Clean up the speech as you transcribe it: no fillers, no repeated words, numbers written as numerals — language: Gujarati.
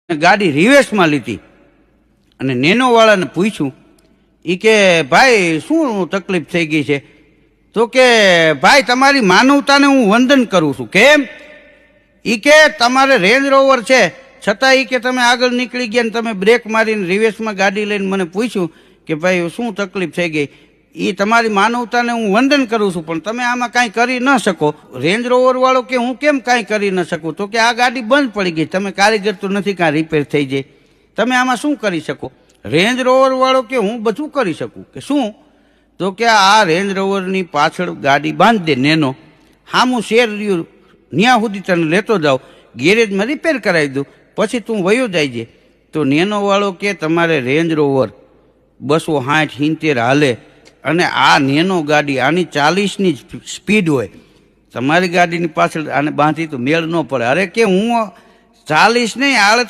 ગાડી રિવેસમાં લીધી અને નેનોવાળાને પૂછ્યું એ કે ભાઈ શું તકલીફ થઈ ગઈ છે? તો કે ભાઈ તમારી માનવતાને હું વંદન કરું છું. કેમ? એ કે તમારે રેન્જ રોવર છે છતાં એ કે તમે આગળ નીકળી ગયા ને તમે બ્રેક મારીને રિવેસમાં ગાડી લઈને મને પૂછ્યું કે ભાઈ શું તકલીફ થઈ ગઈ. એ તમારી માનવતાને હું વંદન કરું છું, પણ તમે આમાં કાંઈ કરી ન શકો. રેન્જ રોવર વાળો કે હું કેમ કાંઈ કરી ન શકું? તો કે આ ગાડી બંધ પડી ગઈ, તમે કારીગર તો નથી કાં રિપેર થઈ જાય, તમે આમાં શું કરી શકો? રેન્જ રોવર વાળો કે હું બધું કરી શકું. કે શું? તો કે આ રેન્જ રોવરની પાછળ ગાડી બાંધી દે નેનો, હામું શેર રહ્યું ન્યા સુધી તને લેતો જાઉં, ગેરેજમાં રિપેર કરાવી દઉં, પછી તું વયો જાય છે. તો નેનો વાળો કે તમારે રેન્જ રોવર 260-70 હાલે અને આ નેનો ગાડી આની 40ની સ્પીડ હોય, તમારી ગાડીની પાછળ આને બાંધી તો મેળ ન પડે. અરે કે હું 40 નહીં 38